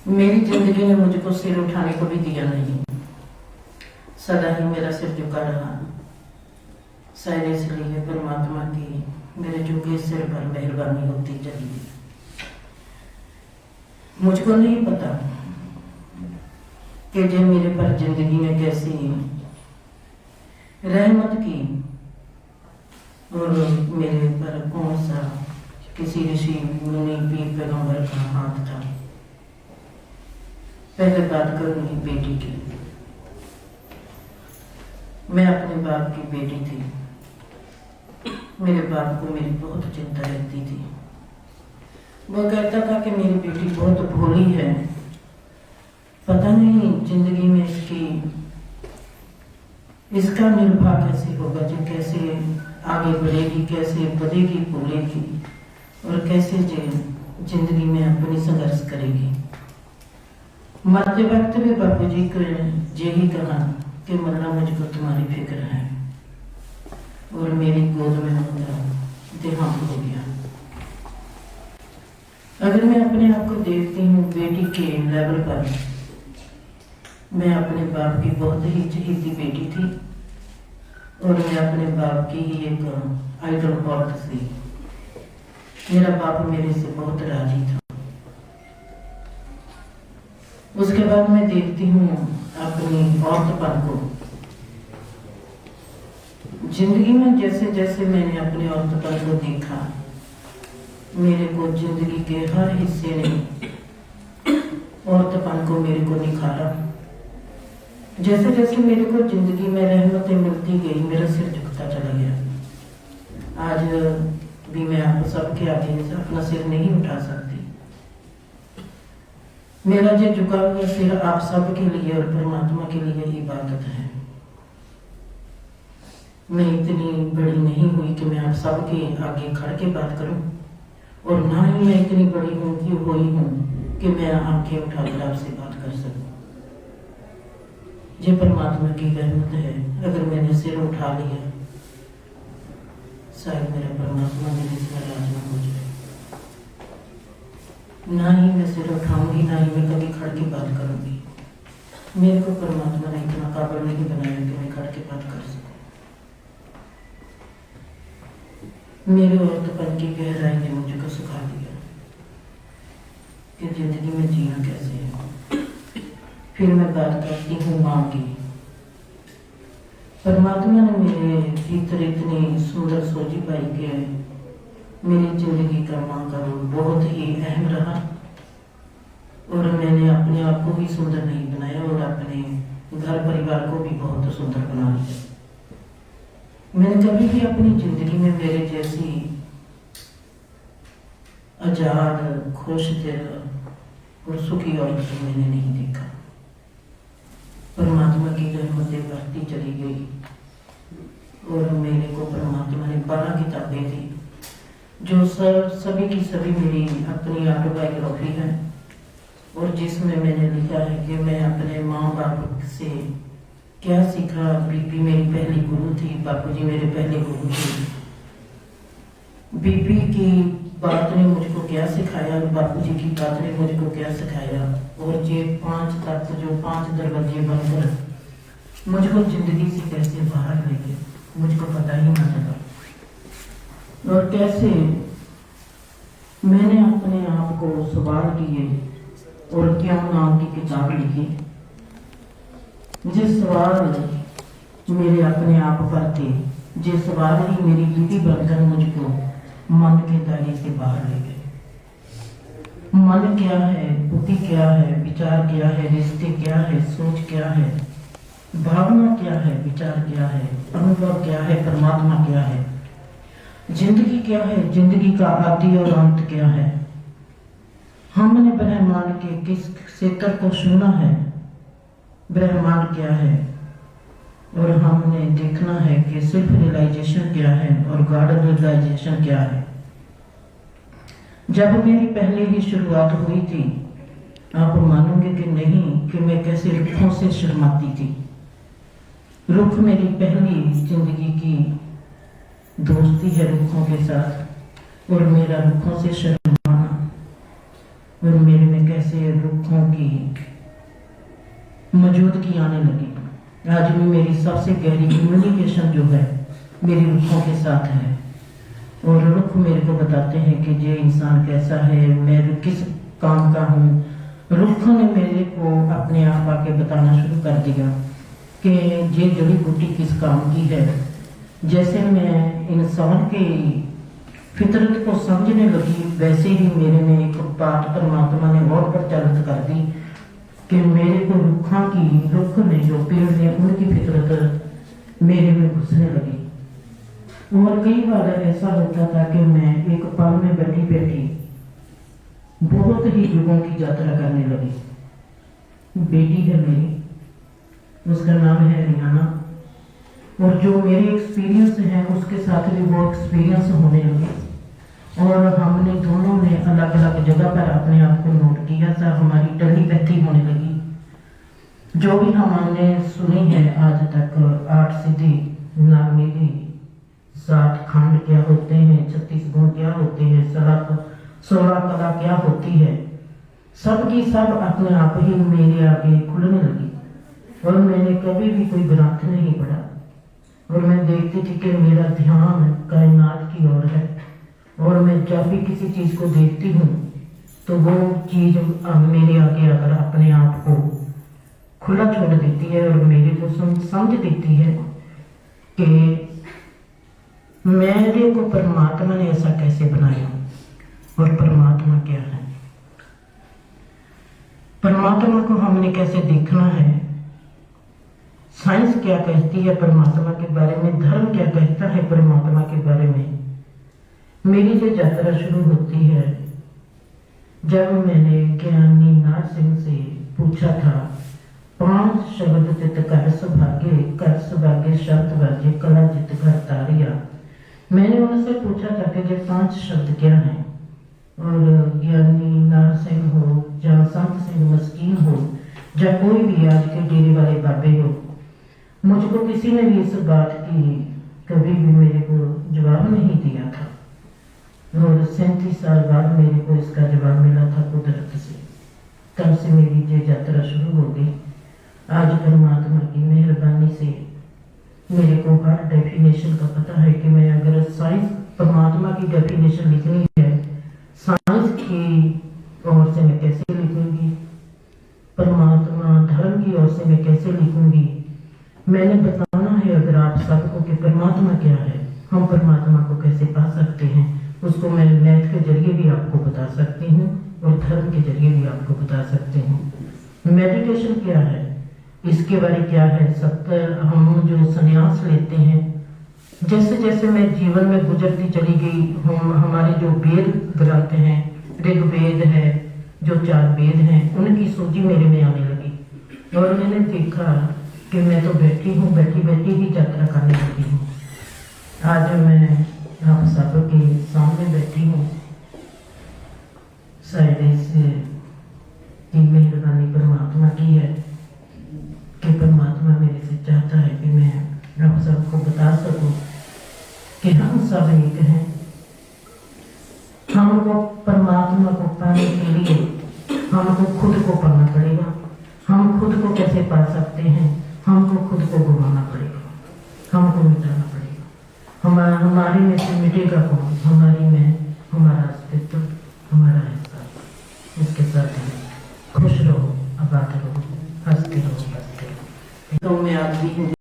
मेरी जिंदगी ने मुझको सिर उठाने को भी दिया नहीं, सदा ही मेरा सिर झुका रहा। शायद इसलिए परमात्मा की मेरे झुके सिर पर मेहरबानी होती चली गई। मुझको नहीं पता कि जो मेरे पर जिंदगी में कैसी रहमत की और मेरे पर कौन सा किसी ऋषि मुनि पीर पैगंबर का हाथ था। पहले बात करूंगी बेटी की। मैं अपने बाप की बेटी थी। मेरे बाप को मेरी बहुत चिंता रहती थी। वो कहता था कि मेरी बेटी बहुत भोली है, पता नहीं जिंदगी में इसका निर्वाह कैसे होगा, जो कैसे आगे बढ़ेगी, कैसे बढ़ेगी फूलेगी और कैसे जिंदगी में अपनी संघर्ष करेगी। मरते वक्त भी बापू जी को यही कहा कि मल्ला मुझको तुम्हारी फिक्र है, और मेरी गोद में उनका देहांत हो गया। अगर मैं अपने आप को देखती हूँ बेटी के लेवल पर, मैं अपने बाप की बहुत ही चहेती बेटी थी और मैं अपने बाप की ही एक आइडल औरत थी। मेरा बाप मेरे से बहुत राजी था। उसके बाद मैं देखती हूँ अपनी औरतपन को। जिंदगी में जैसे जैसे मैंने अपने औरतपन को देखा, मेरे को जिंदगी के हर हिस्से ने औरतपन को मेरे को निखारा। जैसे जैसे मेरे को जिंदगी में रहमतें मिलती गई, मेरा सिर झुकता चला गया। आज भी मैं आप सबके आगे से अपना सिर नहीं उठा सकती। मेरा जो झुका हुआ सिर आप सबके लिए और परमात्मा के लिए इबादत है। मैं इतनी बड़ी नहीं हुई कि मैं आप सबके आगे खड़ के बात करूं, और ना ही मैं इतनी बड़ी हुई हूं कि मैं आंखें उठाकर आपसे बात कर सकूं। ये परमात्मा की रहमत है। अगर मैंने सिर उठा लिया, शायद मेरा परमात्मा मेरे से नाराज न हो जाए। ना ही मैं सिर उठाऊंगी, ना ही मैं कभी खड़ के बात करूंगी। मेरे को परमात्मा ने इतना काबिल नहीं बनाया कि मैं खड़ के बात कर सकूं। मेरे औरतपन की गहराई ने मुझको सिखा दिया कि जिंदगी में जीना कैसे है। फिर मैं बात करती हूँ माँ की। परमात्मा ने मेरे भीतर इतनी सुंदर सोची पाई कि मेरी जिंदगी का माँ का रोल बहुत ही अहम रहा, और मैंने अपने आप को भी सुंदर नहीं बनाया और अपने घर परिवार को भी बहुत सुंदर बना लिया। मैंने कभी भी अपनी जिंदगी में मेरे जैसी आजाद, खुश दिल और सुखी औरत को मैंने नहीं देखा। परमात्मा की रहमतें बढ़ती चली गई और मेरे को परमात्मा ने 12 किताबें दी, जो सभी की सभी मेरी अपनी ऑटोबायोग्राफी है, और जिसमें मैंने लिखा है कि मैं अपने माँ बाप से क्या सीखा। बीपी मेरी पहली गुरु थी, बापूजी मेरे पहले गुरु थे। बीपी की बात ने मुझको क्या सिखाया, बापूजी की बात ने मुझको क्या सिखाया, और ये 5 तत्व जो 5 दरवाजे बनकर मुझको जिंदगी से कैसे बाहर ले गए, मुझको पता ही ना चला। और कैसे मैंने अपने आप को सवाल किए और क्यों नाम की किताब लिखी। जिस सवाल मेरे अपने आप पर थे, जिस सवाल ही मेरी बीवी बनकर मुझको मन के दायरे से बाहर ले गए। मन क्या है, बुद्धि क्या है, विचार क्या है, रिश्ते क्या है, सोच क्या है, भावना क्या है, विचार क्या है, अनुभव क्या है, परमात्मा क्या है, जिंदगी क्या है, जिंदगी का आदि और अंत क्या है। हमने ब्रह्मांड के किस क्षेत्र को सुना है, ब्रह्मांड क्या है, और हमने देखना है कि सेल्फ रियलाइजेशन क्या है और गॉड रियलाइजेशन क्या है। जब मेरी पहले ही शुरुआत हुई थी, आप मानोगे कि नहीं कि मैं कैसे रुखों से शर्माती थी। रुख मेरी पहली जिंदगी की दोस्ती है रुखों के साथ, और मेरा रुखों से शर्माना और मेरे में कैसे रुखों की मौजूदगी आने लगी। आज भी मेरी सबसे गहरी कम्युनिकेशन जो है मेरी रुखों के साथ है, और रुख मेरे को बताते हैं कि ये इंसान कैसा है, मैं किस काम का हूँ। रुखों ने मेरे को अपने आप आके बताना शुरू कर दिया कि ये जड़ी बूटी किस काम की है। जैसे मैं इंसान की फितरत को समझने लगी, वैसे ही मेरे में एक बात परमात्मा ने और प्रचलित कर दी कि मेरे को रुख ने जो पेड़ ने उनकी फितरत मेरे में घुसने लगी। और कई बार ऐसा होता था कि मैं एक पल में बैठी बैठी बहुत ही युगों की यात्रा करने लगी। बेटी है मेरी, उसका नाम है रियाना, और जो मेरे एक्सपीरियंस हैं उसके साथ भी वो एक्सपीरियंस होने लगे, और हमने दोनों ने अलग अलग जगह पर अपने आप को नोट किया था। हमारी टेलीपैथी होने लगी। जो भी हमने सुनी है आज तक, 8 सिद्धि, नागनिधि, 7 खंड क्या होते हैं, 36 गुण क्या होते हैं, 16 कला क्या होती है, सब की सब अपने आप ही मेरे आगे खुलने लगी। और मैंने कभी भी कोई ग्रंथ नहीं पढ़ा, और मैं देखती थी कि मेरा ध्यान कायनात की ओर है, और मैं जब भी किसी चीज को देखती हूँ तो वो चीज मेरे आगे आकर अपने आप को खुला छोड़ देती है, और मेरे को समझ देती है कि मेरे को परमात्मा ने ऐसा कैसे बनाया, और परमात्मा क्या है। परमात्मा को हमने कैसे देखना है, साइंस क्या कहती है परमात्मा के बारे में, धर्म क्या कहता है परमात्मा के बारे में। मेरी जो यात्रा शुरू होती है, जब मैंने ज्ञानी नाथ सिंह से पूछा था 5 शब्द जित कर सुभागे शब्द बाजे कला जित घर तारिया। मैंने उनसे पूछा था कि ये 5 शब्द क्या हैं, और ज्ञानी नाथ सिंह हो या संत सिंह मस्कीन हो या कोई भी आज के डेरे वाले बाबे हो, मुझको किसी ने भी इस बात की कभी भी मेरे को जवाब नहीं दिया था। और 37 साल बाद मेरे को इसका जवाब मिला था कुदरत से। तब से मेरी ये यात्रा शुरू हो गई। आज परमात्मा की मेहरबानी से मेरे को हर डेफिनेशन का पता है कि मैं अगर साइंस परमात्मा की डेफिनेशन लिखनी है, साइंस की ओर से मैं कैसे लिखूंगी, परमात्मा धर्म की ओर से मैं कैसे लिखूंगी। मैंने बताना है अगर आप सबको कि परमात्मा क्या है, हम परमात्मा को कैसे पा सकते हैं, उसको मैं मैथ के जरिए भी आपको बता सकती हूँ, और धर्म के जरिए भी आपको बता सकती हूँ। मेडिटेशन क्या है, इसके बारे क्या है, हम जो संन्यास लेते हैं, जैसे जैसे मैं जीवन में गुजरती चली गई, हमारे जो वेद ग्रंथ हैं, ऋग्वेद है, जो 4 वेद हैं, उनकी सूझी मेरे में आने लगी, और मैंने देखा कि मैं तो बैठी हूँ, बैठी बैठी ही यात्रा करने लगी हूँ। आज मैं आप सबके सामने बैठी हूँ, शायद इसकी मेहरबानी परमात्मा की है कि परमात्मा मेरे से चाहता है कि मैं आप सबको बता सकूं कि हम सब एक हैं। हमको परमात्मा को पाने के लिए हमको खुद को पाना पड़ेगा। हम खुद को कैसे पा सकते हैं, हमको खुद को घुमाना पड़ेगा, हमको मिटाना पड़ेगा। हमारे में से मिटेगा कौन, हमारी में हमारा अस्तित्व, हमारा एहसास। इसके साथ खुश रहो, आबाद रहो, हंसते रहो, बसते रहो। तो मैं आदमी हूँ।